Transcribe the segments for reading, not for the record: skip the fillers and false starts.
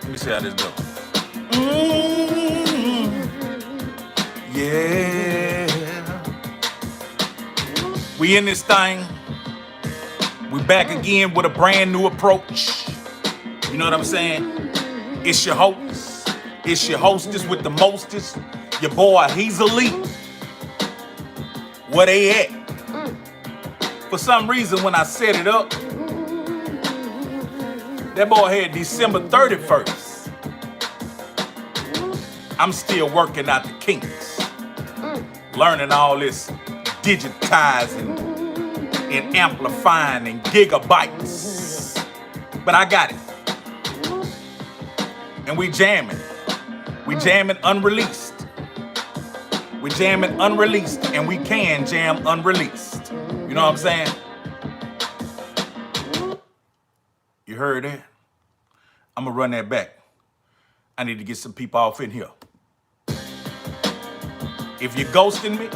Let me see how this goes. Yeah. We in this thing. We back again with a brand new approach. You know what I'm saying? It's your host. It's your hostess with the mostest. Your boy Hezeleo. Where they at? For some reason, when I set it up, that boy had December 31st. I'm still working out the kinks. Learning all this digitizing and amplifying and gigabytes. But I got it. And we jamming. We jamming unreleased. We jamming unreleased, and we can jam unreleased. You know what I'm saying? You heard that? I'm gonna run that back. I need to get some people off in here. If you're ghosting me,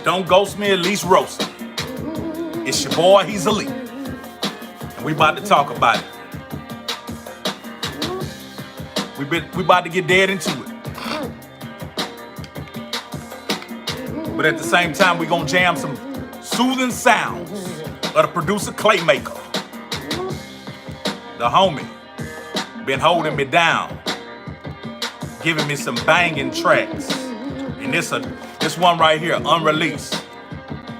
don't ghost me, at least roast me. It's your boy, Hezeleo. And we about to talk about it. We about to get dead into it. But at the same time, we gonna jam some soothing sounds of the producer Claymaker. The homie been holding me down, giving me some banging tracks. And this one right here, unreleased.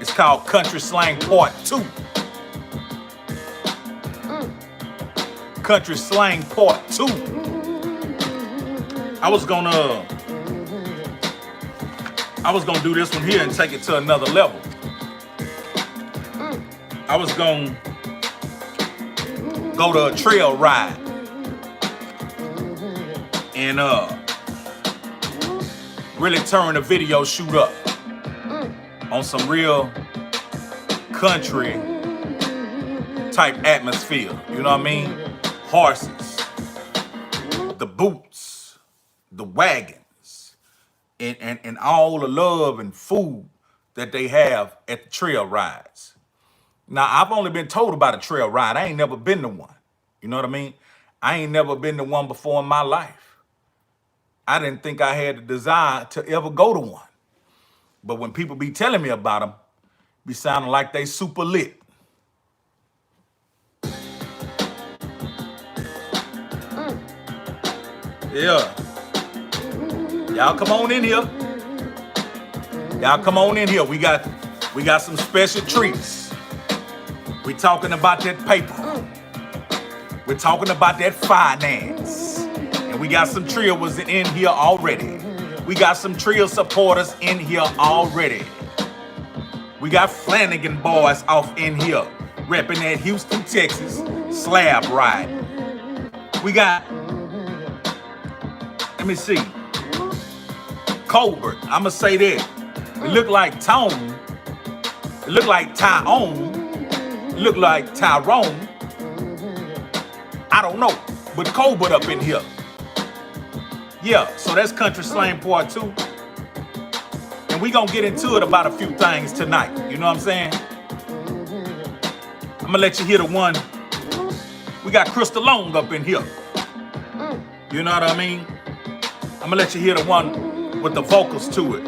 It's called Country Slang Part 2. Country Slang Part 2. I was gonna do this one here and take it to another level. I was gonna go to a trail ride and really turn the video shoot up on some real country type atmosphere. You know what I mean? Horses, the boots, the wagons, and all the love and food that they have at the trail rides. Now, I've only been told about a trail ride. I ain't never been to one. You know what I mean? I ain't never been to one before in my life. I didn't think I had the desire to ever go to one. But when people be telling me about them, be sounding like they super lit. Yeah. Y'all come on in here. Y'all come on in here. We got some special treats. We talking about that paper. We're talking about that finance. And we got some trios in here already. We got some trio supporters in here already. We got Flanagan boys off in here, repping that Houston, Texas slab ride. We got, let me see, Colbert. I'ma say that. It look like Tone. It look like Tyone. It look like Tyrone. I don't know, but Colbert up in here. Yeah, so that's Country Slang Part 2. And we gonna get into it about a few things tonight. You know what I'm saying? I'm gonna let you hear the one. We got Crystal Long up in here. You know what I mean? I'm gonna let you hear the one with the vocals to it.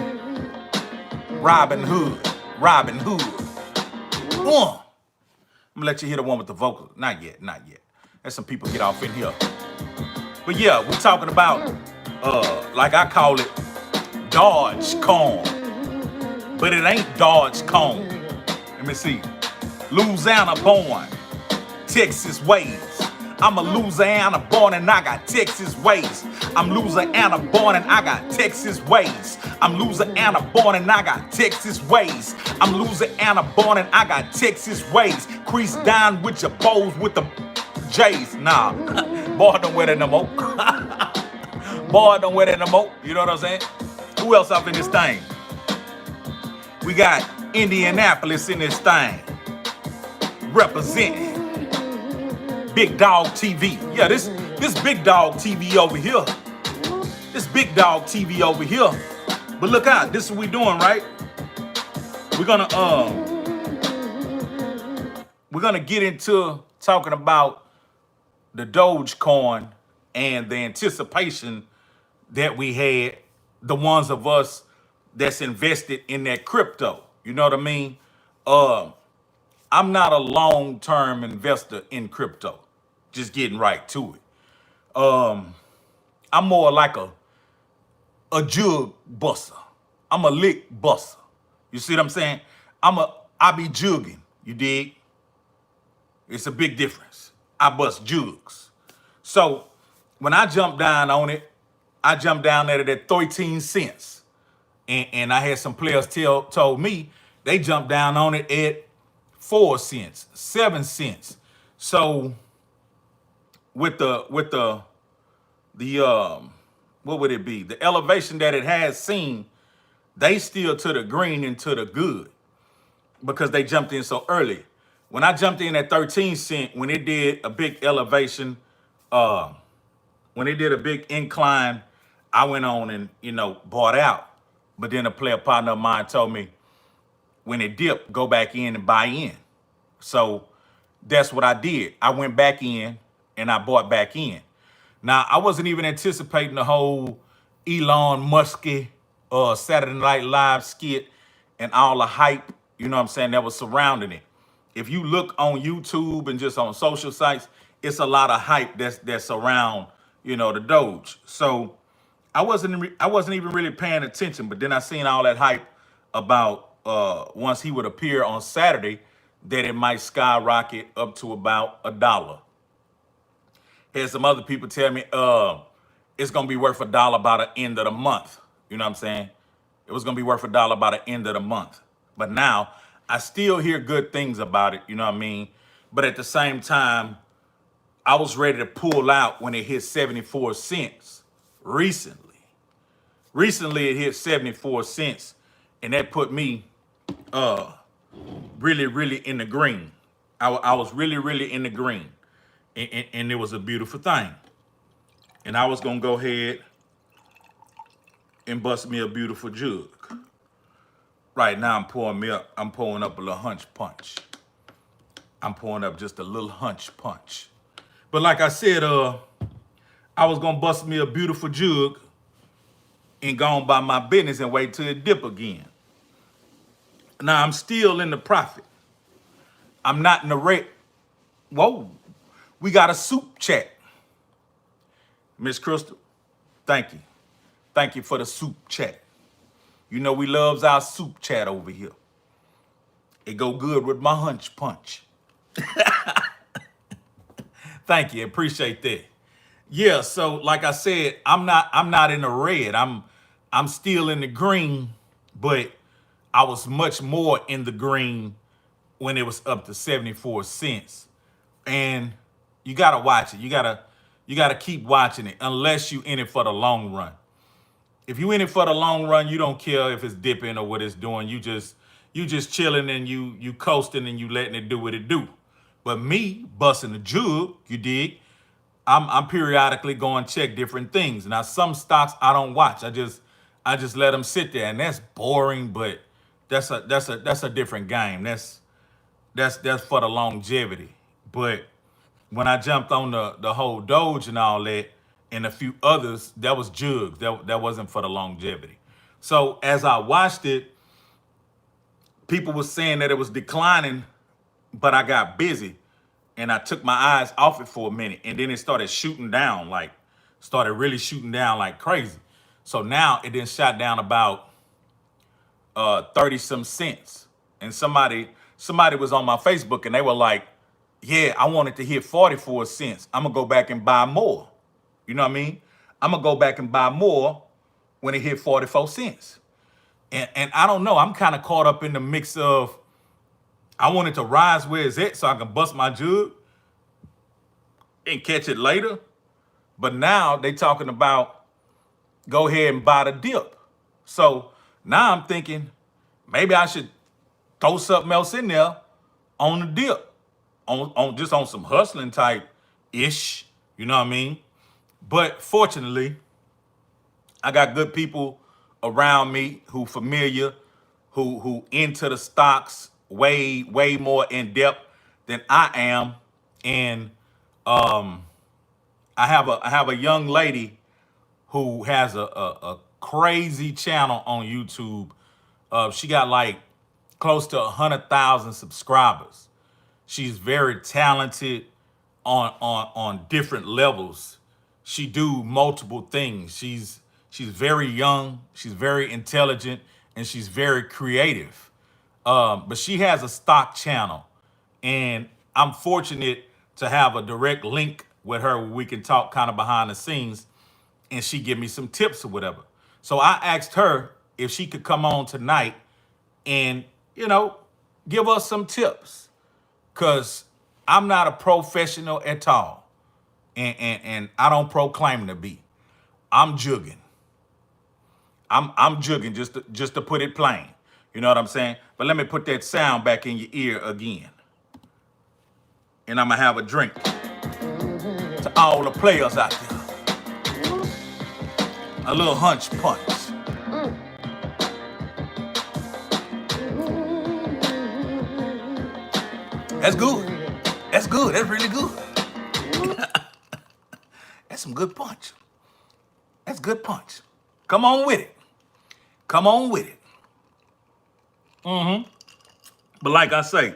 Robin Hood. I'm gonna let you hear the one with the vocals. Not yet. Let some people get off in here. But yeah, we're talking about, like I call it, DogeCoin. But it ain't DogeCoin. Let me see. Louisiana born, Texas ways. I'm a Louisiana born and I got Texas ways. I'm Louisiana born and I got Texas ways. I'm Louisiana born and I got Texas ways. I'm Louisiana born and I got Texas ways. Crease down with your bows with the J's. Nah, boy, don't wear that no more. Boy, don't wear that no more. You know what I'm saying? Who else up in this thing? We got Indianapolis in this thing. Representing Big Dog TV. Yeah, this Big Dog TV over here. This Big Dog TV over here. But look out, this is what we doing, right? We're gonna we're gonna get into talking about the DogeCoin and the anticipation that we had, the ones of us that's invested in that crypto. You know what I mean? Uh, I'm not a long-term investor in crypto. Just getting right to it. I'm more like a jug buster. I'm a lick buster. You see what I'm saying? I be jugging. You dig? It's a big difference. I bust jugs. So when I jumped down on it, I jumped down at it at 13 cents. And I had some players told me they jumped down on it at 4 cents, 7 cents. So with the what would it be? The elevation that it has seen, they still to the green and to the good because they jumped in so early. When I jumped in at 13 cent, when it did a big elevation, uh, when it did a big incline, I went on and bought out. But then a player partner of mine told me when it dipped, go back in and buy in. So that's what I did. I went back in and I bought back in. Now I wasn't even anticipating the whole Elon Musky Saturday Night Live skit and all the hype, you know what I'm saying, that was surrounding it. If you look on YouTube and just on social sites, it's a lot of hype that's around, the Doge. So I wasn't even really paying attention, but then I seen all that hype about once he would appear on Saturday, that it might skyrocket up to about $1. Had some other people tell me it's gonna be worth $1 by the end of the month. You know what I'm saying? It was gonna be worth $1 by the end of the month. But now I still hear good things about it, you know what I mean? But at the same time, I was ready to pull out when it hit 74 cents recently. Recently it hit 74 cents, and that put me really, really in the green. I was really, really in the green. And it was a beautiful thing. And I was gonna go ahead and bust me a beautiful jug. Right now I'm pouring up a little hunch punch. I'm pouring up just a little hunch punch. But like I said, I was gonna bust me a beautiful jug and go on by my business and wait till it dip again. Now I'm still in the profit. I'm not in the red. Whoa, we got a soup chat. Miss Crystal, thank you. Thank you for the soup chat. You know we loves our soup chat over here. It go good with my hunch punch. Thank you, appreciate that. Yeah, so like I said, I'm not in the red. I'm still in the green, but I was much more in the green when it was up to 74 cents. And you gotta watch it. You gotta keep watching it unless you in it for the long run. If you in it for the long run, you don't care if it's dipping or what it's doing. You just chilling and you coasting and you letting it do what it do. But me busting the jug, you dig? I'm periodically going to check different things. Now some stocks I don't watch. I just let them sit there, and that's boring. But that's a different game. That's for the longevity. But when I jumped on the whole Doge and all that, and a few others, that was jugs. That wasn't for the longevity. So as I watched it, people were saying that it was declining, but I got busy and I took my eyes off it for a minute, and then it started really shooting down like crazy. So now it then shot down about 30 some cents. And somebody was on my Facebook and they were like, yeah, I wanted to hit 44 cents. I'm gonna go back and buy more. You know what I mean? I'm gonna go back and buy more when it hit 44 cents. And I don't know, I'm kind of caught up in the mix of I want it to rise where it's at so I can bust my jug and catch it later. But now they talking about go ahead and buy the dip. So now I'm thinking maybe I should throw something else in there on the dip, on some hustling type ish. You know what I mean? But fortunately, I got good people around me who familiar, who into the stocks way more in depth than I am. And um, I have a young lady who has a crazy channel on YouTube. She got like close to 100,000 subscribers. She's very talented on different levels. She do multiple things. She's very young, she's very intelligent, and she's very creative. But she has a stock channel, and I'm fortunate to have a direct link with her where we can talk kind of behind the scenes, and she give me some tips or whatever. So I asked her if she could come on tonight and give us some tips, because I'm not a professional at all, and I don't proclaim to be. I'm jugging. I'm jugging, just to put it plain. You know what I'm saying? But let me put that sound back in your ear again, and I'm gonna have a drink to all the players out there. A little hunch punch. That's good. That's good. That's really good. That's some good punch. That's good punch. Come on with it. Come on with it. But like I say,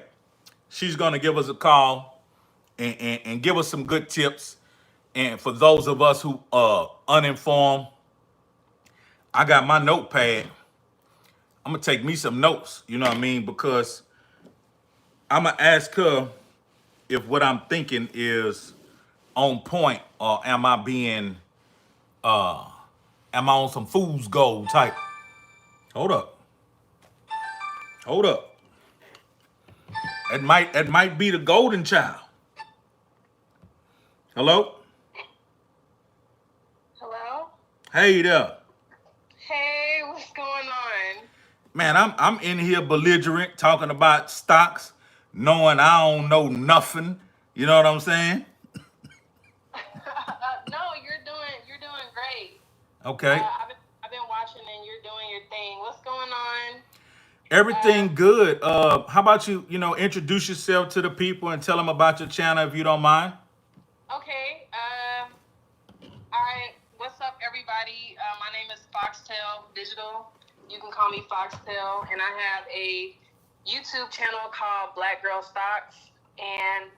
she's gonna give us a call and give us some good tips. And for those of us who are uninformed, I got my notepad. I'm gonna take me some notes, you know what I mean? Because I'm gonna ask her if what I'm thinking is on point, or am I on some fool's gold type? Hold up. Hold up. That might be the golden child. Hello? Hello? Hey there. Hey, what's going on? Man, I'm in here belligerent talking about stocks, knowing I don't know nothing. You know what I'm saying? No, you're doing great. Okay. I've been watching and you're doing your thing. What's going on? Uh, Everything good. How about you introduce yourself to the people and tell them about your channel if you don't mind? okay. All right. What's up, everybody? My name is Foxtail Digital. You can call me Foxtail, and I have a YouTube channel called Black Girl Stocks. And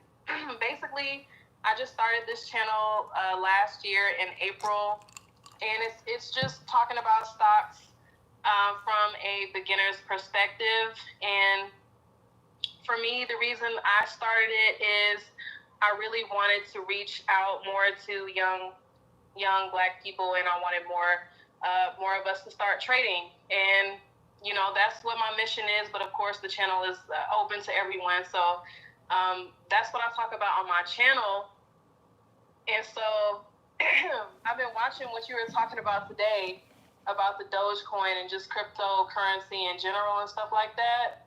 basically, I just started this channel last year in April, and it's just talking about stocks from a beginner's perspective. And for me, the reason I started it is I really wanted to reach out more to young Black people, and I wanted more of us to start trading. And that's what my mission is. But of course, the channel is open to everyone. So that's what I talk about on my channel. And so I've been watching what you were talking about today about the DogeCoin and just cryptocurrency in general and stuff like that.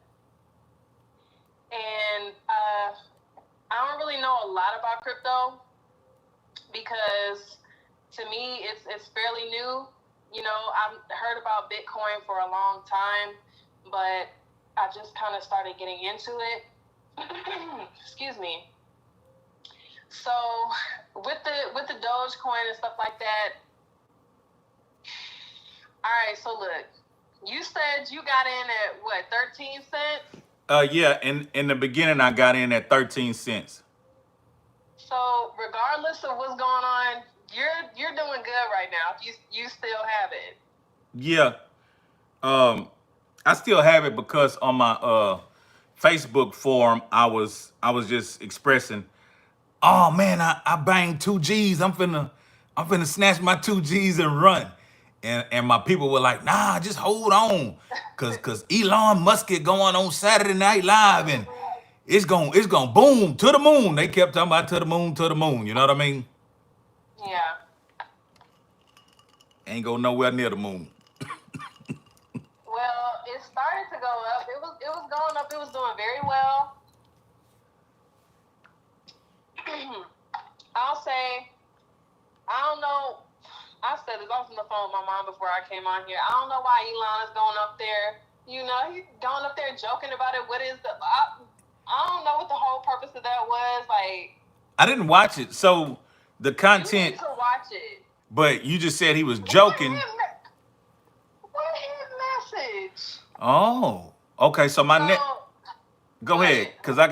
And I don't really know a lot about crypto because to me it's fairly new. I've heard about Bitcoin for a long time, but I just kind of started getting into it. Excuse me. So with the Dogecoin and stuff like that. All right, so look, you said you got in at what, 13 cents? Yeah, in the beginning I got in at 13 cents. So regardless of what's going on, you're doing good right now. You still have it. Yeah. I still have it because on my Facebook forum I was just expressing, oh man, I banged 2 G's. I'm finna snatch my 2 G's and run. And my people were like, nah, just hold on. Cause Elon Musk get going on Saturday Night Live, and it's gonna boom to the moon. They kept talking about to the moon. You know what I mean? Yeah. Ain't go nowhere near the moon. Well, it started to go up. It was going up. It was doing very well. I'll say, I don't know. I said this. I was on the phone with my mom before I came on here. I don't know why Elon is going up there. He's going up there joking about it. What is I don't know what the whole purpose of that that was? Like, I didn't watch it. So the you need content, to watch it. but you just said he was What joking. his, what his message? Oh, okay. So my net. So, Go what? ahead, cause I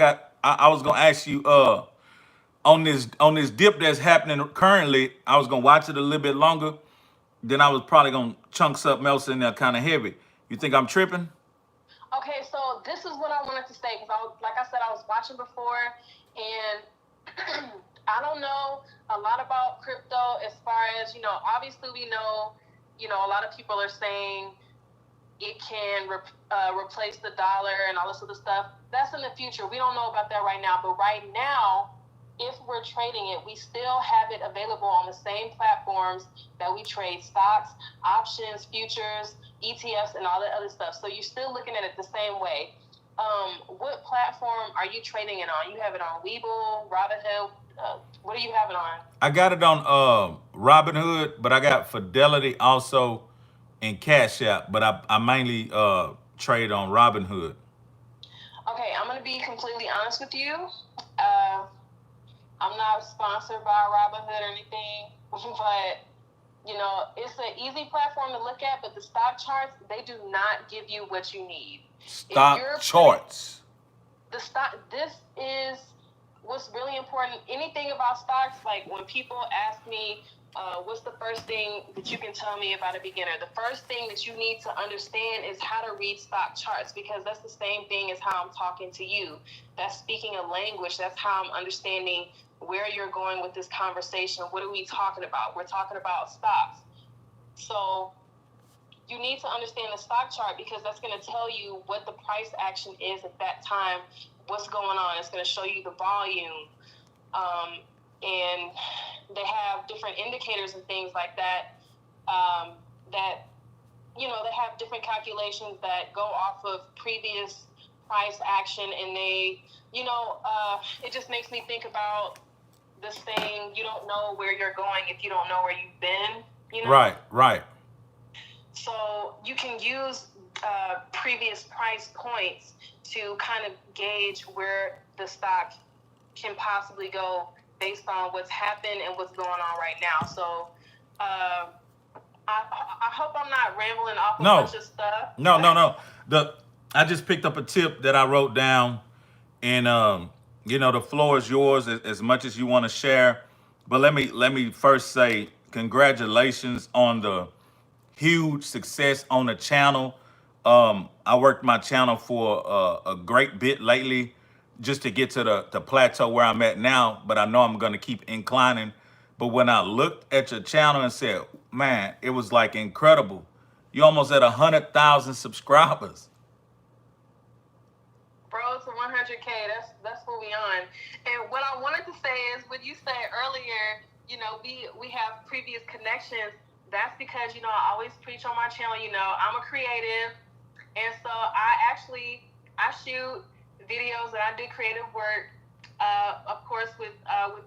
was gonna ask you on this dip that's happening currently. I was gonna watch it a little bit longer. Then I was probably gonna chunk something else in there kind of heavy. You think I'm tripping? Okay, so this is what I wanted to say because like I said, I was watching before, and I don't know a lot about crypto as far as obviously we know, a lot of people are saying it can replace the dollar and all this other stuff. That's in the future. We don't know about that right now, but right now, if we're trading it, we still have it available on the same platforms that we trade stocks, options, futures, ETFs, and all that other stuff. So you're still looking at it the same way. What platform are you trading it on? You have it on Webull, Robinhood. What do you have it on? I got it on Robinhood, but I got Fidelity also and Cash App, but I mainly trade on Robinhood. Okay, I'm gonna be completely honest with you. Uh, I'm not sponsored by Robinhood or anything, but it's an easy platform to look at. But the stock charts, they do not give you what you need. Stock charts. The stock. This is what's really important. Anything about stocks, like when people ask me, what's the first thing that you can tell me about a beginner? The first thing that you need to understand is how to read stock charts, because that's the same thing as how I'm talking to you. That's speaking a language. That's how I'm understanding where you're going with this conversation. What are we talking about? We're talking about stocks. So you need to understand the stock chart, because that's going to tell you what the price action is at that time, what's going on. It's going to show you the volume. And they have different indicators and things like that, that, they have different calculations that go off of previous price action. And they, it just makes me think about the saying, you don't know where you're going if you don't know where you've been, Right. So you can use previous price points to kind of gauge where the stock can possibly go based on what's happened and what's going on right now. So I hope I'm not rambling off a bunch of stuff. No. I just picked up a tip that I wrote down, and the floor is yours as much as you want to share. But let me first say congratulations on the huge success on the channel. I worked my channel for a great bit lately just to get to the plateau where I'm at now, but I know I'm going to keep inclining. But when I looked at your channel and said, man, it was like incredible. You almost at 100,000 subscribers. Bro, to 100K, that's what we on. And what I wanted to say is, when you said earlier, we have previous connections. That's because, I always preach on my channel, I'm a creative. And so I shoot videos and I do creative work. Of course, with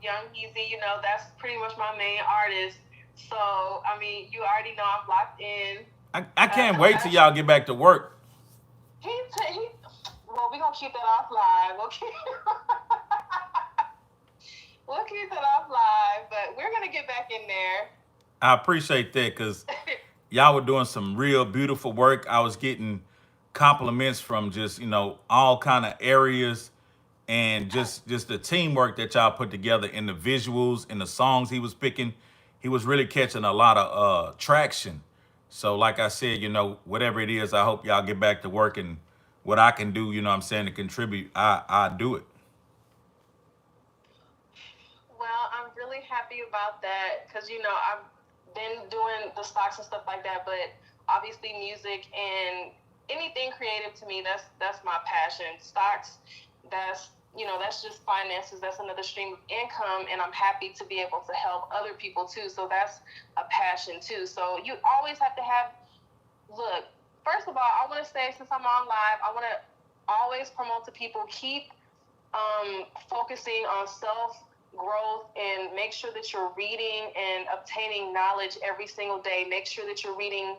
Young Easy, that's pretty much my main artist. So, I mean, you already know I'm locked in. I can't wait till y'all get back to work. Well, we're going to keep that off live. We'll keep that off live, but we're going to get back in there. I appreciate that, because y'all were doing some real beautiful work. I was getting compliments from just, all kind of areas, and just the teamwork that y'all put together in the visuals and the songs he was picking. He was really catching a lot of traction. So like I said, whatever it is, I hope y'all get back to work, and what I can do, to contribute, I do it. Well, I'm really happy about that, because, I've been doing the stocks and stuff like that, but obviously music and anything creative to me, that's my passion. Stocks, that's just finances. That's another stream of income, and I'm happy to be able to help other people too. So that's a passion too. So you always have to look, first of all, I want to say, since I'm on live, I want to always promote to people, keep focusing on self-growth, and make sure that you're reading and obtaining knowledge every single day. Make sure that you're reading,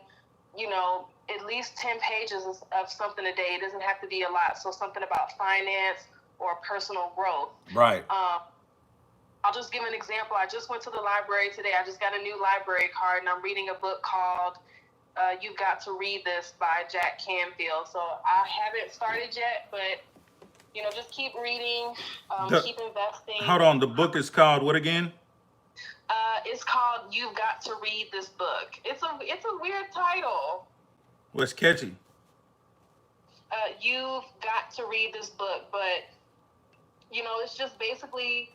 at least 10 pages of something a day. It doesn't have to be a lot. So something about finance or personal growth. Right. I'll just give an example. I just went to the library today. I just got a new library card, and I'm reading a book called You've Got to Read This by Jack Canfield. So I haven't started yet, but, just keep reading, keep investing. Hold on. The book is called what again? It's called You've Got to Read This Book. It's a weird title. What's catchy? You've got to read this book, but, it's just basically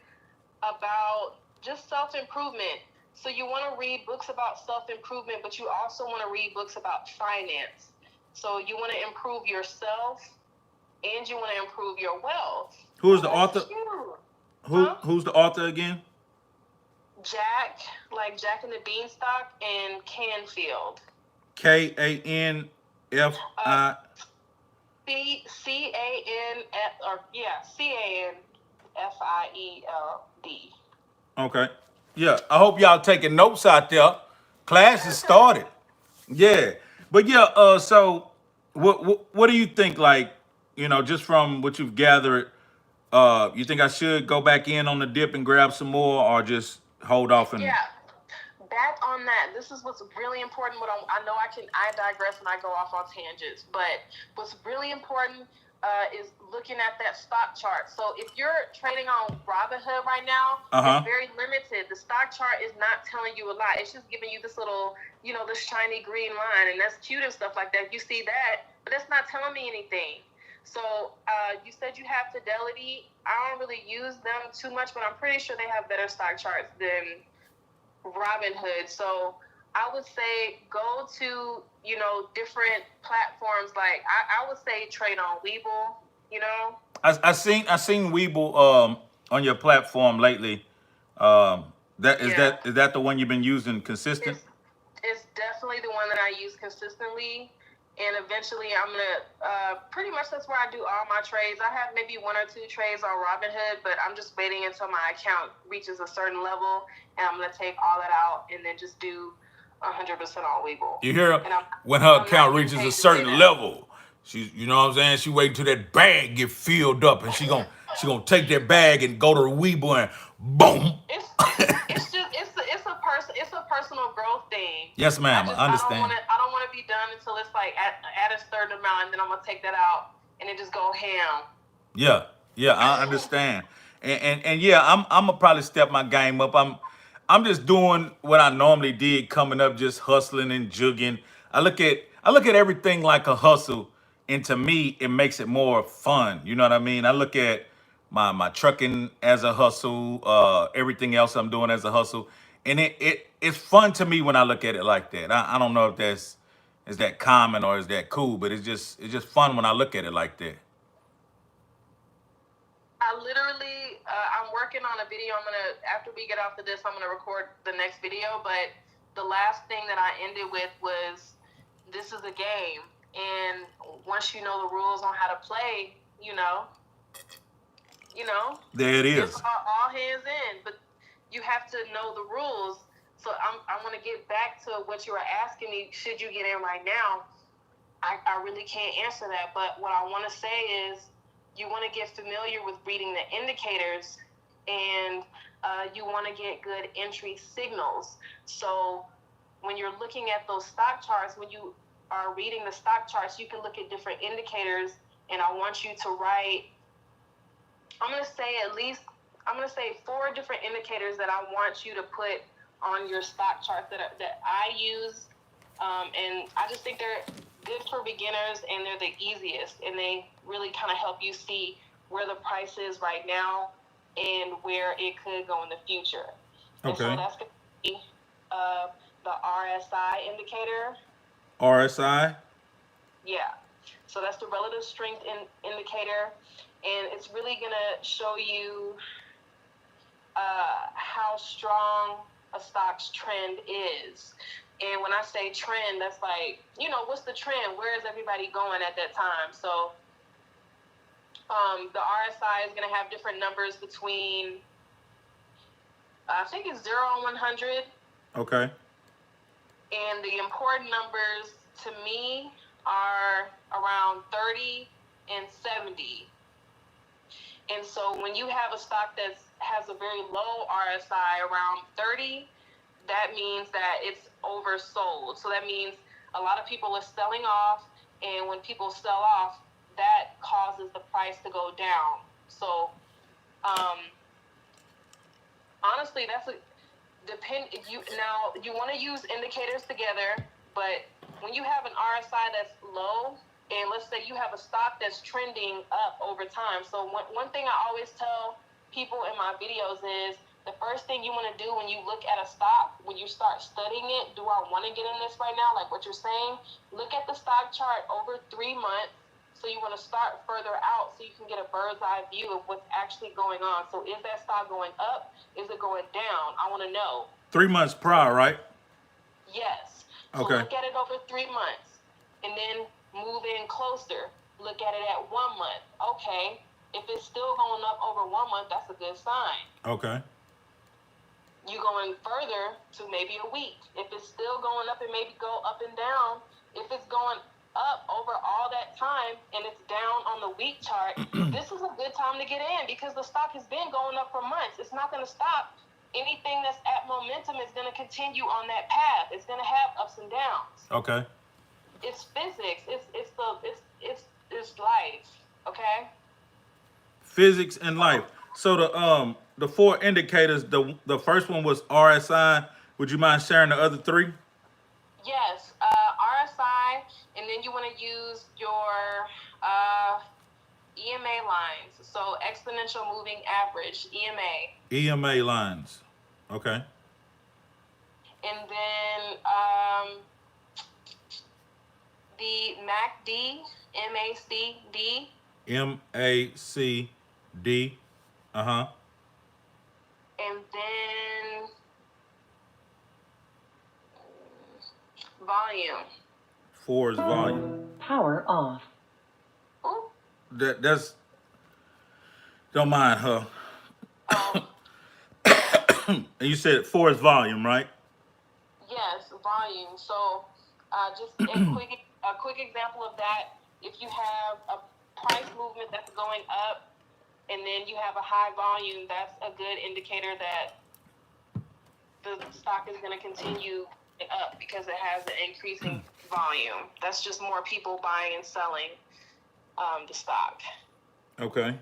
about just self-improvement. So you want to read books about self-improvement, but you also want to read books about finance. So you want to improve yourself and you want to improve your wealth. Who's the author? Who's the author again? Jack, like Jack and the Beanstalk, and Canfield. Canfield. Okay. Yeah. I hope y'all taking notes out there. Class has started. Yeah. But yeah, so what do you think, like, just from what you've gathered, you think I should go back in on the dip and grab some more or just hold off and back on that, this is what's really important. I know I digress and I go off on tangents, but what's really important is looking at that stock chart. So if you're trading on Robinhood right now, it's very limited. The stock chart is not telling you a lot. It's just giving you this little, this shiny green line, and that's cute and stuff like that. You see that, but that's not telling me anything. So you said you have Fidelity. I don't really use them too much, but I'm pretty sure they have better stock charts than Robinhood. So I would say go to, different platforms. Like I would say trade on Webull, I seen Webull on your platform lately. Is that the one you've been using consistent? It's definitely the one that I use consistently. And eventually I'm gonna pretty much that's where I do all my trades. I have maybe 1 or 2 trades on Robinhood, but I'm just waiting until my account reaches a certain level, and I'm gonna take all that out and then just do 100% on Webull. You hear her? When her account reaches a certain level, she's, you know what I'm saying? She waiting till that bag get filled up, and she gonna take that bag and go to the Webull and boom. It's a personal growth thing. Yes, ma'am. I understand. I don't want to be done until it's like at a certain amount, and then I'm gonna take that out and then just go ham. Yeah, I understand. And yeah, I'm gonna probably step my game up. I'm just doing what I normally did coming up, just hustling and jugging. I look at everything like a hustle, and to me, it makes it more fun. You know what I mean? I look at my trucking as a hustle, everything else I'm doing as a hustle, and it's fun to me when I look at it like that. I don't know if is that common or is that cool, but it's just fun when I look at it like that. I'm working on a video. After we get off of this, I'm gonna record the next video. But the last thing that I ended with was, this is a game, and once you know the rules on how to play, there it is. It's all hands in, but you have to know the rules. So I want to get back to what you were asking me. Should you get in right now? I really can't answer that. But what I want to say is, you want to get familiar with reading the indicators, and you want to get good entry signals. So when you're looking at those stock charts, when you are reading the stock charts, you can look at different indicators, and I want you to write, I'm going to say 4 different indicators that I want you to put on your stock chart that I use, and I just think they're good for beginners, and they're the easiest, and they really kind of help you see where the price is right now and where it could go in the future. Okay. And so that's going to be the RSI indicator. RSI? Yeah. So that's the relative strength indicator, and it's really going to show you how strong a stock's trend is. And when I say trend, that's like, what's the trend? Where is everybody going at that time? So the RSI is going to have different numbers between, I think it's 0 and 100. Okay. And the important numbers to me are around 30 and 70. And so when you have a stock that has a very low RSI around 30, that means that it's oversold. So that means a lot of people are selling off, and when people sell off, that causes the price to go down. So honestly, that's a you want to use indicators together, but when you have an RSI that's low, and let's say you have a stock that's trending up over time. So one thing I always tell people in my videos is the first thing you want to do when you look at a stock, when you start studying it, do I want to get in this right now? Like what you're saying, look at the stock chart over 3 months. So you want to start further out so you can get a bird's eye view of what's actually going on. So is that stock going up? Is it going down? I want to know. 3 months prior, right? Yes. So Okay. look at it over 3 months and then move in closer. Look at it at 1 month. Okay. If it's still going up over 1 month, that's a good sign. Okay. You going further to maybe a week. If it's still going up, and maybe go up and down. If it's going up over all that time and it's down on the week chart, this is a good time to get in because the stock has been going up for months. It's not going to stop. Anything that's at momentum is going to continue on that path. It's going to have ups and downs. Okay. It's physics. It's life. Okay. Physics and life. So the 4 indicators. The first one was RSI. Would you mind sharing the other 3? Yes, RSI, and then you want to use your EMA lines. So exponential moving average, EMA. EMA lines. Okay. And then the MACD, MACD. MACD. Uh-huh. And then volume. 4 is volume. Power off. Ooh. That's don't mind her. And you said 4 is volume, right? Yes, volume. So just a quick example of that. If you have a price movement that's going up and then you have a high volume, that's a good indicator that the stock is going to continue up because it has an increasing volume. That's just more people buying and selling the stock. Okay.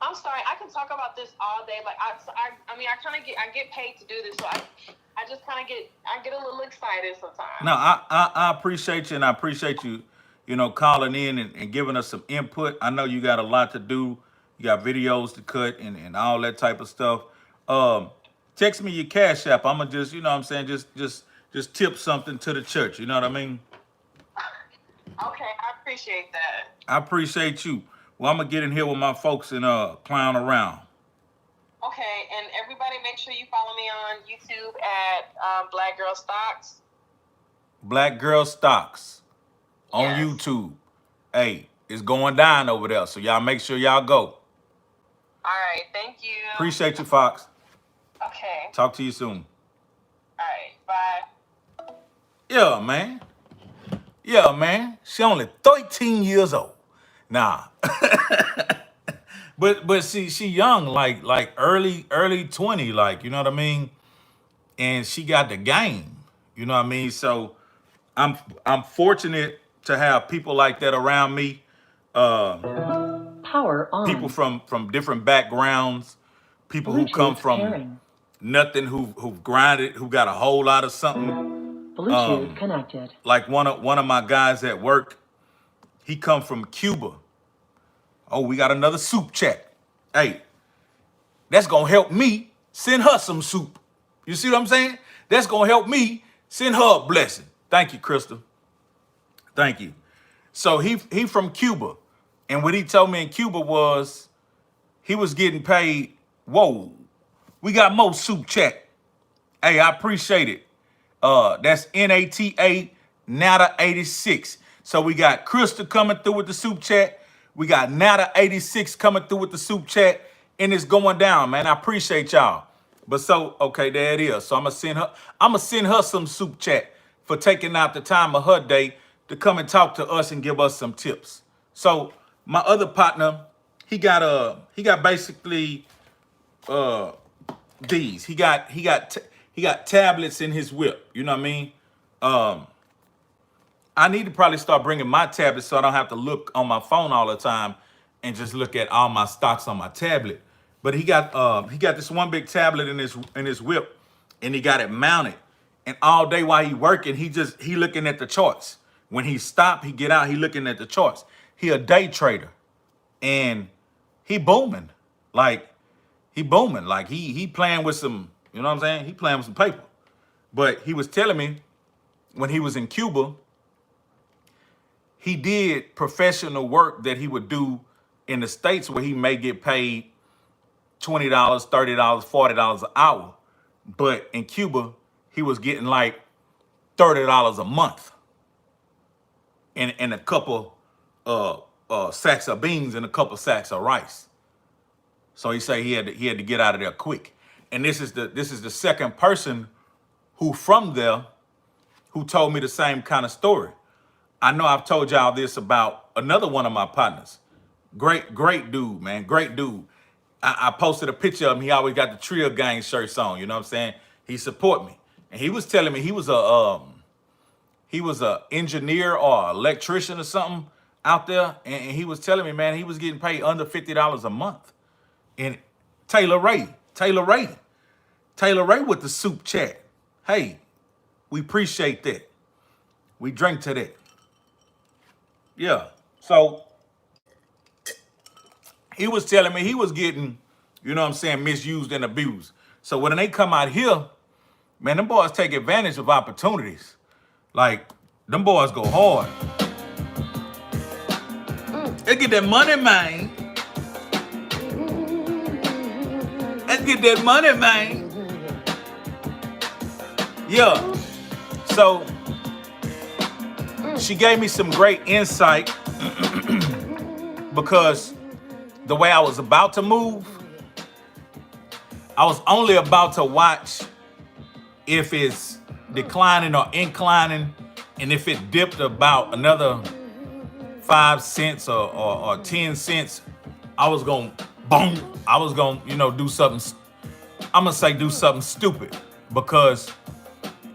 I'm sorry, I can talk about this all day. Like I get paid to do this, so I just kind of get a little excited sometimes. No, I appreciate you, and I appreciate you, calling in and giving us some input. I know you got a lot to do. You got videos to cut and all that type of stuff. Text me your Cash App. I'm gonna just, just tip something to the church. You know what I mean? Okay, I appreciate that. I appreciate you. Well, I'm gonna get in here with my folks and clown around. Okay, and everybody make sure you follow me on YouTube at Black Girl Stocks. Black Girl Stocks on Yes. YouTube. Hey, it's going down over there, so y'all make sure y'all go. All right, thank you. Appreciate you, Fox. Okay. Talk to you soon. All right, bye. Yeah, man. Yeah, man. She only 13 years old. Nah. but she young, like early 20, like, you know what I mean? And she got the game. You know what I mean? So I'm fortunate to have people like that around me. Power on. People from different backgrounds, people who come from pairing. nothing, who've grinded, who got a whole lot of something. Bluetooth connected. Like one of my guys at work, he come from Cuba. Oh, we got another soup chat. Hey, that's gonna help me send her some soup. You see what I'm saying? That's gonna help me send her a blessing. Thank you, Crystal. Thank you. So he from Cuba. And what he told me in Cuba was he was getting paid. Whoa, we got more soup chat. Hey, I appreciate it. That's NATA Nata 86. So we got Crystal coming through with the soup chat. We got Nata 86 coming through with the soup chat, and it's going down, man. I appreciate y'all. But so, okay, there it is. So I'm gonna send her some soup chat for taking out the time of her day to come and talk to us and give us some tips. So my other partner, he got basically these. He got tablets in his whip. You know what I mean? I need to probably start bringing my tablets so I don't have to look on my phone all the time and just look at all my stocks on my tablet. But he got this one big tablet in his whip, and he got it mounted. And all day while he working, he looking at the charts. When he stop, he get out, he looking at the charts. He a day trader, and he booming. Like he playing with some, you know what I'm saying? He playing with some paper. But he was telling me when he was in Cuba, he did professional work that he would do in the States where he may get paid $20, $30, $40 an hour. But in Cuba, he was getting like $30 a month and a couple sacks of beans and a couple sacks of rice. So he said he had to get out of there quick. And this is the second person who from there who told me the same kind of story. I know I've told y'all this about another one of my partners. Great dude, man. Great dude. I posted a picture of him. He always got the Trio Gang shirts on. You know what I'm saying? He support me. And he was telling me he was a engineer or electrician or something out there. And he was telling me, man, he was getting paid under $50 a month. And Taylor Ray with the soup chat. Hey, we appreciate that. We drink to that. Yeah. So he was telling me he was getting, you know what I'm saying, misused and abused. So when they come out here, man, them boys take advantage of opportunities. Like, them boys go hard. They get that money, man. Let's get that money, man. Yeah. So she gave me some great insight because the way I was about to move, I was only about to watch if it's declining or inclining, and if it dipped about another 5 cents or 10 cents, I was gonna boom. I was gonna, do something. I'm gonna say do something stupid, because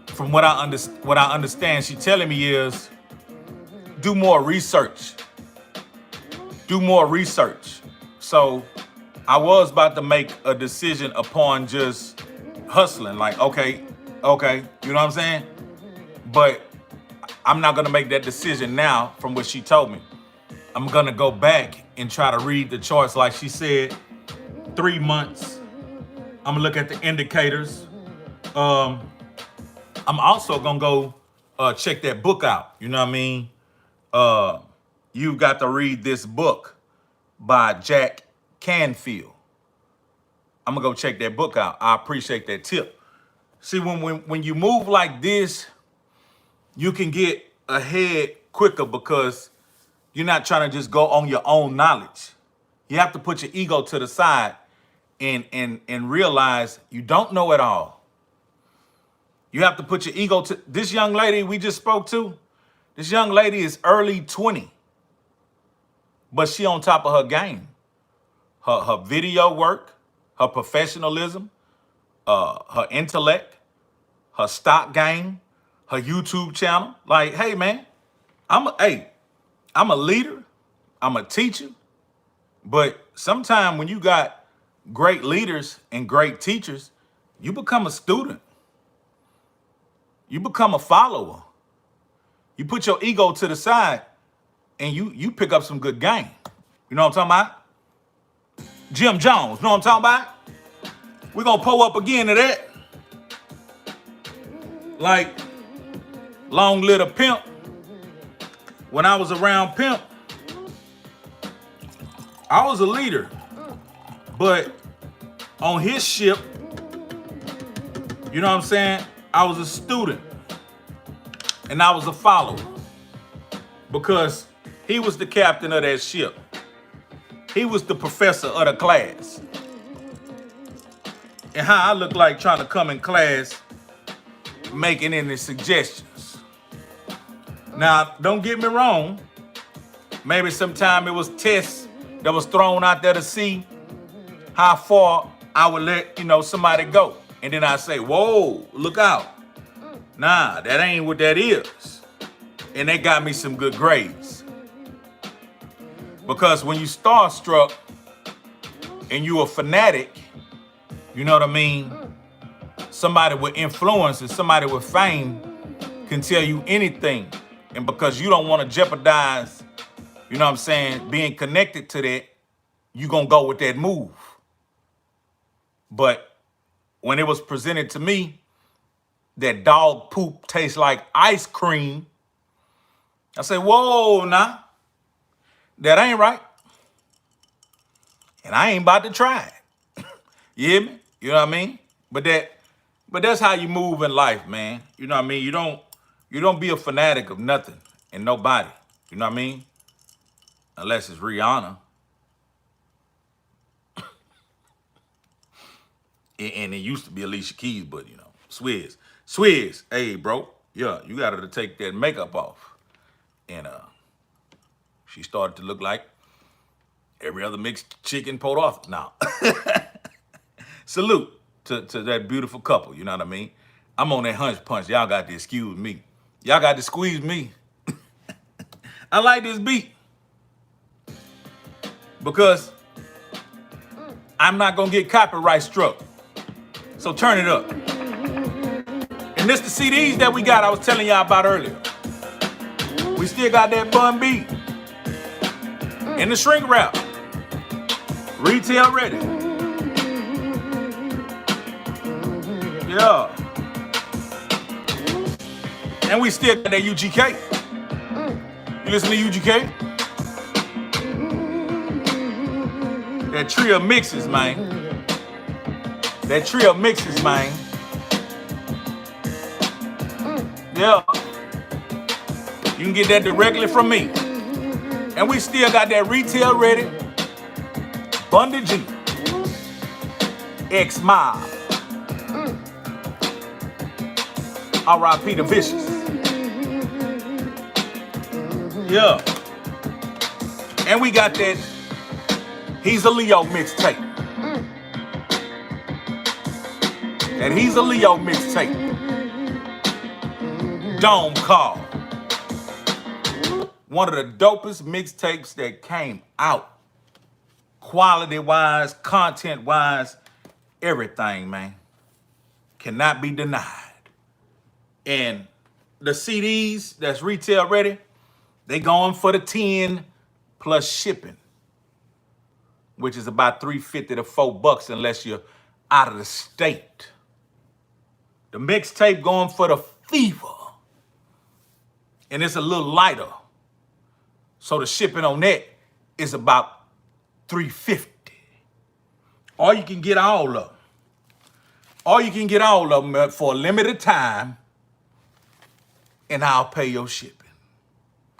from what I understand, she telling me is do more research. Do more research. So I was about to make a decision upon just hustling. Like, okay, you know what I'm saying? But I'm not gonna make that decision now from what she told me. I'm gonna go back and try to read the charts like she said, 3 months. I'm gonna look at the indicators. I'm also gonna go check that book out. You know what I mean? You've got to read this book by Jack Canfield. I'm gonna go check that book out. I appreciate that tip. See, when you move like this, you can get ahead quicker because you're not trying to just go on your own knowledge. You have to put your ego to the side and realize you don't know it all. You have to put your ego to this young lady we just spoke to. This young lady is early 20, but she on top of her game. Her video work, her professionalism, her intellect, her stock game, her YouTube channel. Like, hey man, I'm a leader, I'm a teacher, but sometimes when you got great leaders and great teachers, you become a student. You become a follower. You put your ego to the side and you pick up some good game. You know what I'm talking about? Jim Jones, know what I'm talking about? We're gonna pull up again to that. Like, long little pimp. When I was around Pimp, I was a leader. But on his ship, you know what I'm saying? I was a student. And I was a follower. Because he was the captain of that ship. He was the professor of the class. And how I look like trying to come in class making any suggestions. Now, don't get me wrong. Maybe sometime it was tests that was thrown out there to see how far I would let, somebody go. And then I say, whoa, look out. Nah, that ain't what that is. And they got me some good grades. Because when you starstruck and you a fanatic, you know what I mean? Somebody with influence and somebody with fame can tell you anything. And because you don't want to jeopardize, you know what I'm saying, being connected to that, you going to go with that move. But when it was presented to me that dog poop tastes like ice cream, I say, whoa, nah, that ain't right. And I ain't about to try it. You hear me? You know what I mean? But that's how you move in life, man. You know what I mean? You don't be a fanatic of nothing and nobody. You know what I mean? Unless it's Rihanna. And it used to be Alicia Keys, but Swizz, hey, bro, yeah, you got her to take that makeup off. And she started to look like every other mixed chicken pulled off. Now, salute to that beautiful couple, you know what I mean? I'm on that hunch punch. Y'all got to excuse me. Y'all got to squeeze me. I like this beat because I'm not going to get copyright struck. So turn it up. And this the CDs that we got I was telling y'all about earlier. We still got that Bun B. And the shrink wrap. Retail ready. Yeah. And we still got that UGK. You listen to UGK? That trio mixes, man. That trio mixes, man. Yeah. You can get that directly from me. And we still got that retail ready. Bun Digi. X-Mob. R.I.P. the Vicious. Yeah. And we got that Hezeleo mixtape. That Hezeleo mixtape. Dome Call. One of the dopest mixtapes that came out. Quality-wise, content-wise, everything, man. Cannot be denied. And the CDs that's retail ready, they going for the 10 plus shipping, which is about $3.50 to $4 unless you're out of the state. The mixtape going for the fever. And it's a little lighter. So the shipping on that is about $3.50. Or you can get all of them. Or you can get all of them for a limited time, and I'll pay your shipping.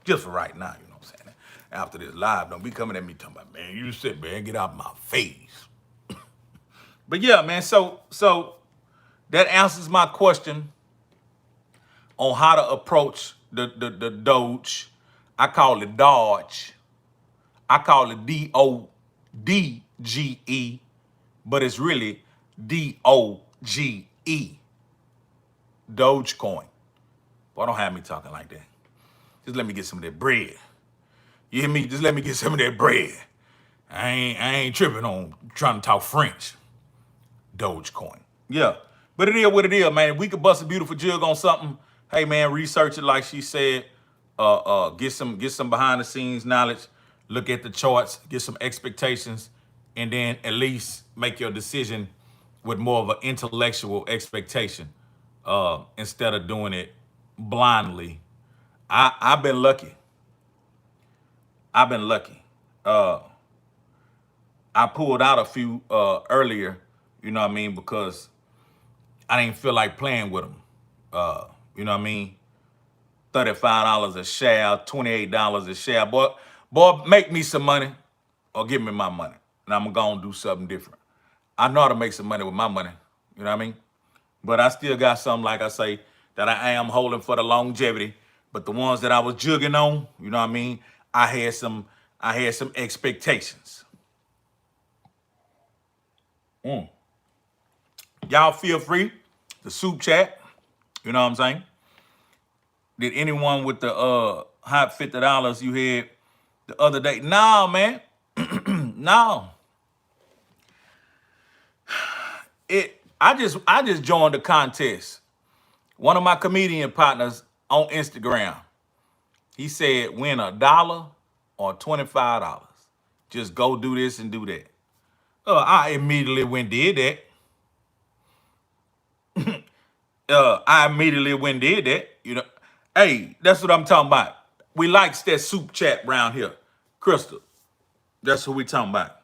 Just for right now, you know what I'm saying? After this live, don't be coming at me talking about, man, you sit, man, get out my face. But yeah, man, so that answers my question on how to approach the Doge. I call it Dodge. I call it DODGE, but it's really DOGE. DogeCoin. Boy, don't have me talking like that. Just let me get some of that bread. You hear me? Just let me get some of that bread. I ain't tripping on trying to talk French. DogeCoin. Yeah. But it is what it is, man. If we could bust a beautiful jug on something, hey man, research it like she said. Get some behind the scenes knowledge, look at the charts, get some expectations, and then at least make your decision with more of an intellectual expectation instead of doing it blindly. I've been lucky. I pulled out a few earlier, you know what I mean, because I didn't feel like playing with them. You know what I mean? $35 a share, $28 a share. Boy, make me some money or give me my money. And I'm going to do something different. I know how to make some money with my money. You know what I mean? But I still got some, like I say, that I am holding for the longevity. But the ones that I was jugging on, you know what I mean? I I had some expectations. Y'all feel free to soup chat. You know what I'm saying? Did anyone with the hot $50 you had the other day? No, man. No. I just joined the contest. One of my comedian partners on Instagram, he said win $1 or $25. Just go do this and do that. I immediately went did that. I immediately went did that. You know, hey, that's what I'm talking about. We likes that soup chat round here. Crystal, that's what we talking about.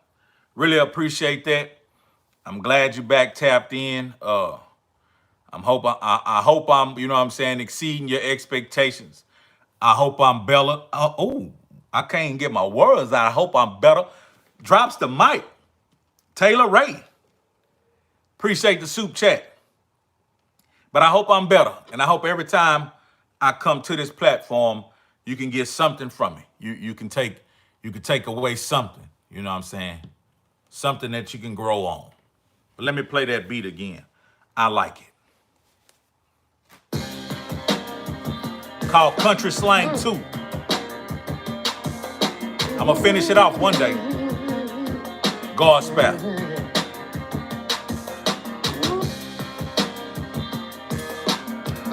Really appreciate that. I'm glad you back tapped in. I hope I'm, you know what I'm saying, exceeding your expectations. I hope I'm better. I can't get my words out. I hope I'm better. Drops the mic. Taylor Ray. Appreciate the soup chat. But I hope I'm better. And I hope every time I come to this platform, you can get something from me. You can take away something. You know what I'm saying? Something that you can grow on. But let me play that beat again. I like it. Called Country Slang 2. I'm going to finish it off one day. Gospel.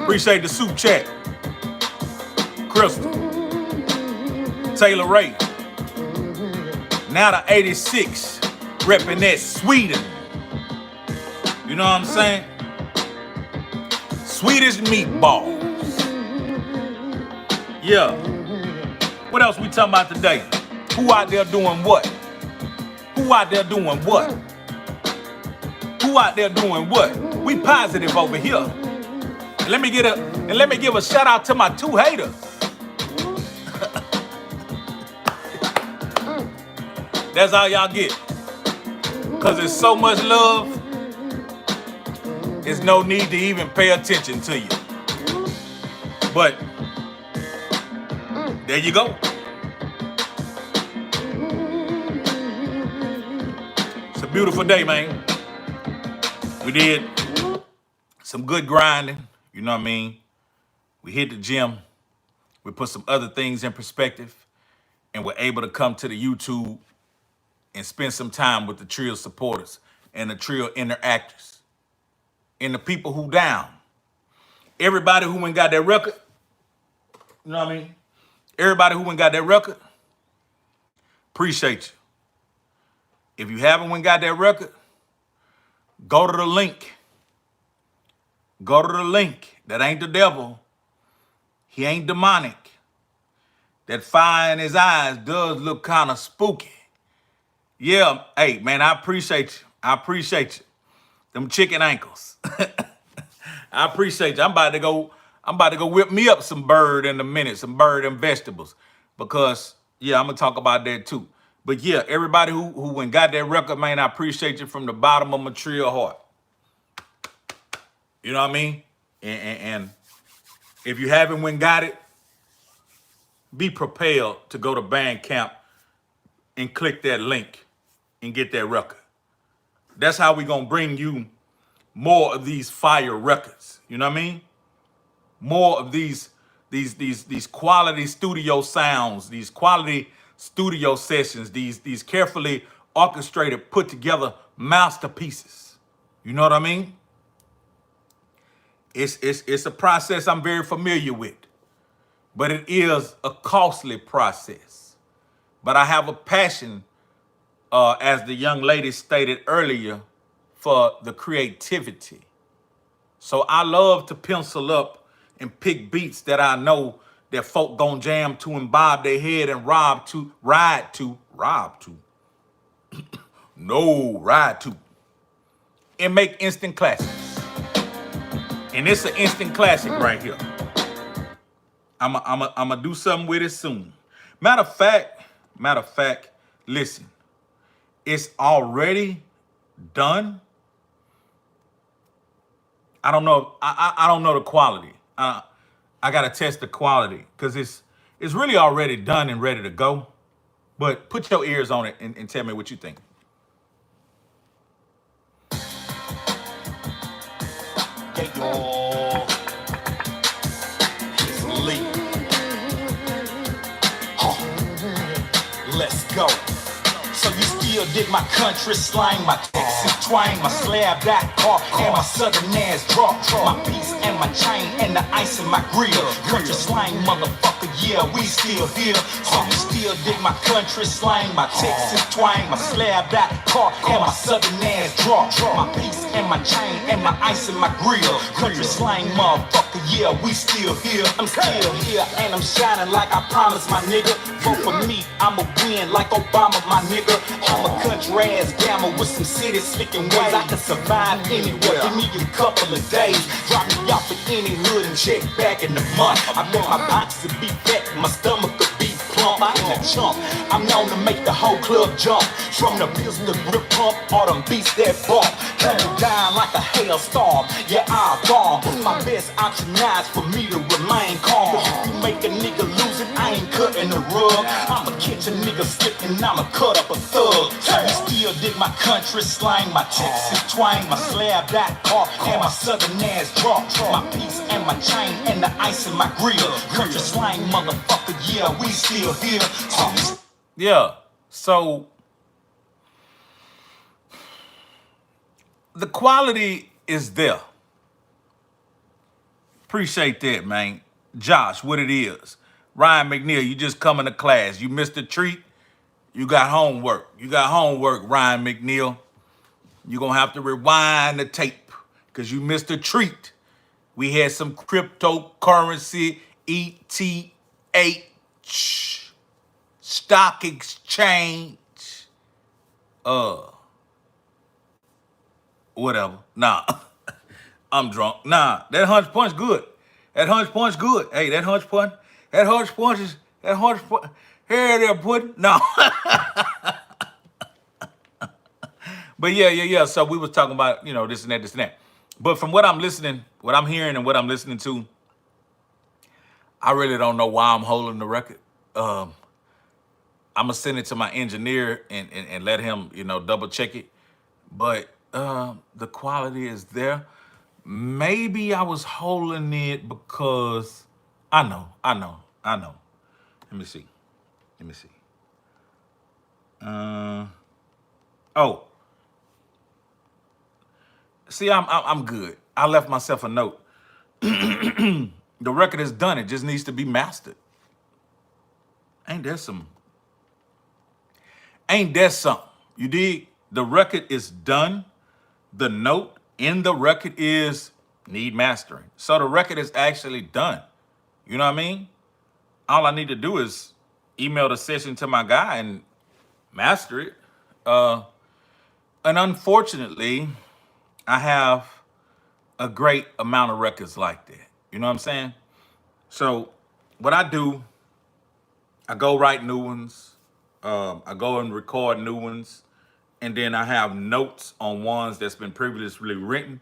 Appreciate the soup chat. Crystal. Taylor Ray. Now the 86. Repping that Sweden. You know what I'm saying? Swedish meatballs. Yeah. What else we talking about today? Who out there doing what? Who out there doing what? Who out there doing what? We positive over here. And let me give a shout out to my 2 haters. That's all y'all get. Cause there's so much love. There's no need to even pay attention to you. But there you go. It's a beautiful day, man. We did some good grinding. You know what I mean? We hit the gym. We put some other things in perspective. And we're able to come to the YouTube and spend some time with the Trill supporters and the Trill interactors and the people who down. Everybody who went got their record, you know what I mean? Everybody who went got their record, appreciate you. If you haven't went got that record, go to the link. Go to the link. That ain't the devil. He ain't demonic. That fire in his eyes does look kind of spooky. Yeah, hey, man, I appreciate you. I appreciate you. Them chicken ankles. I appreciate you. I'm about to go whip me up some bird in a minute, some bird and vegetables. Because, yeah, I'm going to talk about that too. But yeah, everybody who went got that record, man, I appreciate you from the bottom of my Trill heart. You know what I mean? And if you haven't went got it, be prepared to go to Bandcamp and click that link and get that record. That's how we gonna bring you more of these fire records. You know what I mean? More of these quality studio sounds, these quality studio sessions, these carefully orchestrated, put together masterpieces. You know what I mean? It's a process I'm very familiar with, but it is a costly process. But I have a passion, as the young lady stated earlier, for the creativity. So I love to pencil up and pick beats that I know that folk gon' jam to and bob their head and ride to, and make instant classics. And it's an instant classic right here. I'm a do something with it soon. Matter of fact, listen, it's already done. I don't know. I don't know the quality. I gotta test the quality because it's really already done and ready to go. But put your ears on it and tell me what you think. Yeah, yo. Hezeleo. Let's go. So you still dig my country slang, my Texas twang, my slab that car, and my southern ass drop, my piece and my chain, and the ice in my grill. Country slang, motherfucker, yeah, we still here. So you still dig my country slang, my Texas twang, my slab that car, and my southern ass drop, my piece and my chain, and my ice in my grill. Country slang, motherfucker, yeah, we still here. I'm still here, and I'm shining like I promised, my nigga. Vote for me, I'ma win like Obama, my nigga. I'm a country ass gamma with some city slicking ways. I can survive anywhere. Give me a couple of days. Drop me off at any hood and check back in the month. I bet my box to be fat, my stomach could be plump. I ain't a chump. I'm known to make the whole club jump. From the pistol grip pump, all them beats that bump. Coming down like a hailstorm. Yeah, I'll bomb. My best option now is for me to remain calm. If you make a nigga lose it, I ain't cutting the rug. I'ma catch a nigga slipping, I'ma cut up a thug. So you still dig my country slang, my Texas twang, my slab that car, and my southern ass drop, my piece and my chain, and the ice in my grill. Country slang, motherfucker, yeah, we still here. Yeah, so the quality is there. Appreciate that, man. Josh, what it is. Ryan McNeil, you just coming to class. You missed a treat. You got homework. You got homework, Ryan McNeil. You're going to have to rewind the tape because you missed a treat. We had some cryptocurrency, ETH, stock exchange, whatever. Nah, I'm drunk. Nah, that hunch punch good. That hunch punch good. Hey, that hunch punch is, here they're putting, no. But yeah. So we was talking about, this and that. But from what I'm listening, what I'm hearing and what I'm listening to, I really don't know why I'm holding the record. I'm gonna send it to my engineer and let him, double check it. But the quality is there. Maybe I was holding it because I know. Let me see. Oh, see, I'm good. I left myself a note. The record is done. It just needs to be mastered. Ain't that something? You dig? The record is done. The note in the record is need mastering. So the record is actually done. You know what I mean? All I need to do is email the session to my guy and master it. And unfortunately, I have a great amount of records like that. You know what I'm saying? So what I do, I go write new ones. I go and record new ones. And then I have notes on ones that's been previously written.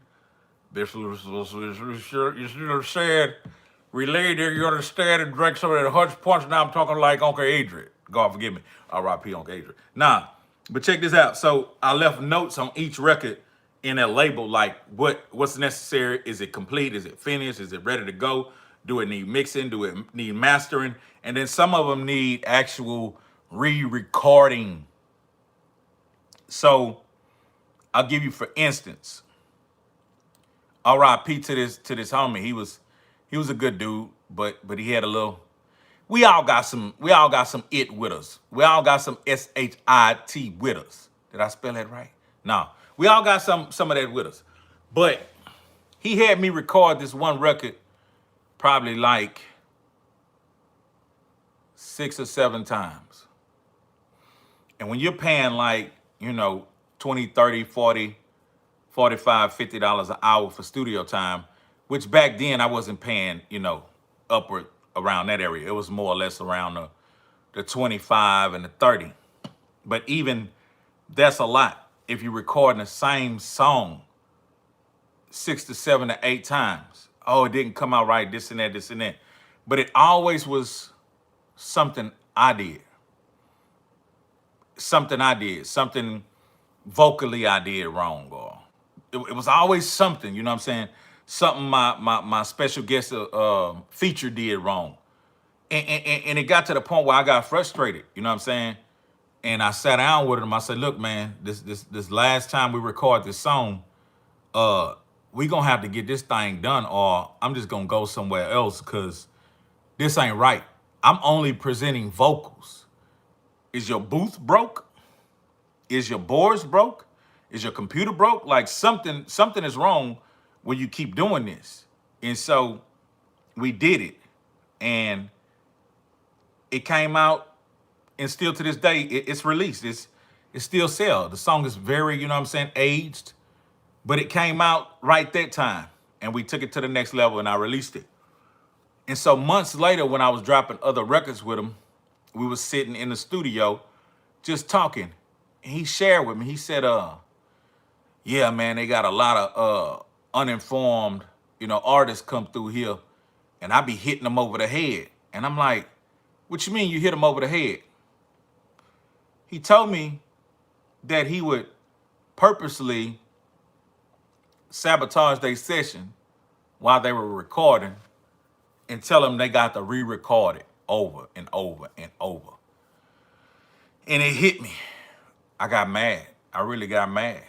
This was you should have said, relayed there, you understand, and drank some of that hunch punch. Now I'm talking like Uncle Adrian. God forgive me. R.I.P. Uncle Adrian. Nah, but check this out. So I left notes on each record in a label, like what's necessary. Is it complete? Is it finished? Is it ready to go? Do it need mixing? Do it need mastering? And then some of them need actual re-recording. So I'll give you, for instance, R.I.P. to this homie. He was a good dude, but he had a little. We all got some it with us. We all got some SHIT with us. Did I spell that right? No. We all got some of that with us. But he had me record this one record probably like 6 or 7 times. And when you're paying like, $20, $30, $40, $45, $50 an hour for studio time, which back then I wasn't paying, upward around that area. It was more or less around the 25 and the 30. But even that's a lot if you're recording the same song 6 to 7 to 8 times. Oh, it didn't come out right, this and that. But it always was something I did. something I did, something vocally I did wrong, or it was always something, you know what I'm saying? Something my special guest feature did wrong. And it got to the point where I got frustrated, you know what I'm saying? And I sat down with him. I said, look, man, this last time we record this song, we gonna have to get this thing done, or I'm just gonna go somewhere else because this ain't right. I'm only presenting vocals. Is your booth broke? Is your boards broke? Is your computer broke? Like something is wrong when you keep doing this. And so we did it, and it came out, and still to this day, it's released. It's still sell. The song is very, you know what I'm saying, aged, but it came out right that time, and we took it to the next level, and I released it. And so months later, when I was dropping other records with him, we was sitting in the studio just talking. And he shared with me, he said, yeah, man, they got a lot of uninformed, artists come through here, and I be hitting them over the head. And I'm like, what you mean you hit them over the head? He told me that he would purposely sabotage their session while they were recording and tell them they got to re-record it over and over and over. And it hit me. I got mad. I really got mad.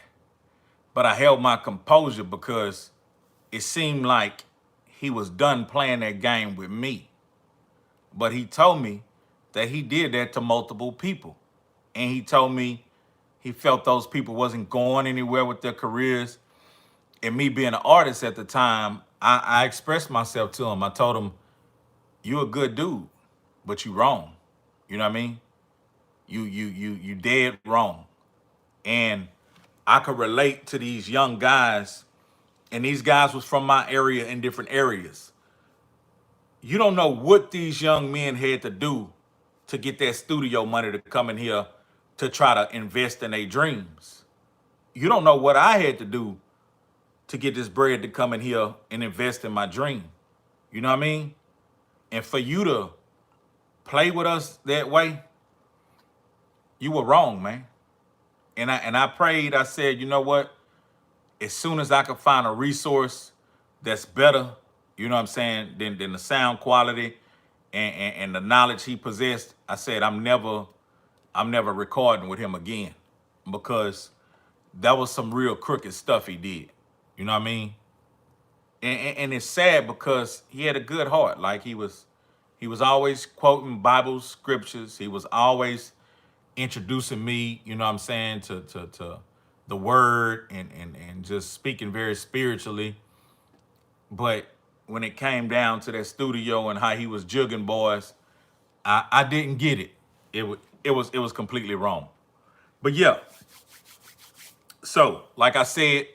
But I held my composure because it seemed like he was done playing that game with me. But he told me that he did that to multiple people. And he told me he felt those people wasn't going anywhere with their careers. And me being an artist at the time, I expressed myself to him. I told him, you a good dude, but you wrong. You know what I mean? You dead wrong. And I could relate to these young guys, and these guys was from my area in different areas. You don't know what these young men had to do to get that studio money to come in here to try to invest in their dreams. You don't know what I had to do to get this bread to come in here and invest in my dream. You know what I mean? And for you to play with us that way, you were wrong, man. And I prayed, I said, you know what? As soon as I could find a resource that's better, you know what I'm saying, than the sound quality and the knowledge he possessed, I said, I'm never recording with him again, because that was some real crooked stuff he did. You know what I mean? And it's sad because he had a good heart. Like he was always quoting Bible scriptures. He was always introducing me, you know what I'm saying, to the word and just speaking very spiritually. But when it came down to that studio and how he was jugging boys, I didn't get it. It was completely wrong. But yeah. So, like I said,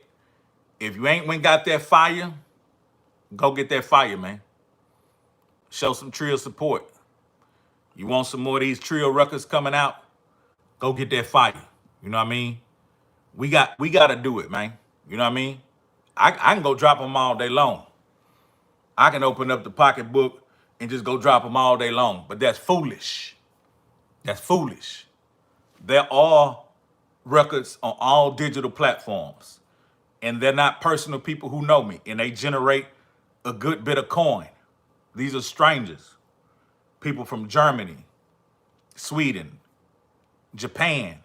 if you ain't went got that fire, go get that fire, man. Show some Trill support. You want some more of these Trill records coming out? Go get that fire. You know what I mean? We got to do it, man. You know what I mean? I can go drop them all day long. I can open up the pocketbook and just go drop them all day long. But that's foolish. That's foolish. There are records on all digital platforms, and they're not personal people who know me, and they generate a good bit of coin. These are strangers, people from Germany, Sweden, Japan,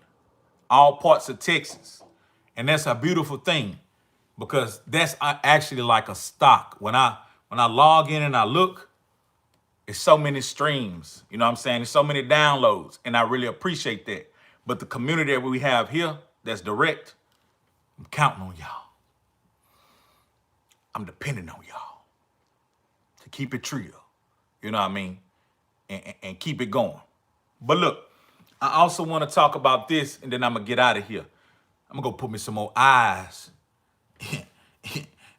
all parts of Texas. And that's a beautiful thing, because that's actually like a stock. When I log in and I look, it's so many streams, you know what I'm saying? There's so many downloads, and I really appreciate that. But the community that we have here that's direct, I'm counting on y'all. I'm depending on y'all to keep it Trill, you know what I mean? And keep it going. But look, I also want to talk about this, and then I'm going to get out of here. I'm going to go put me some more eyes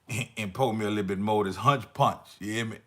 and pour me a little bit more of this hunch punch. You hear me?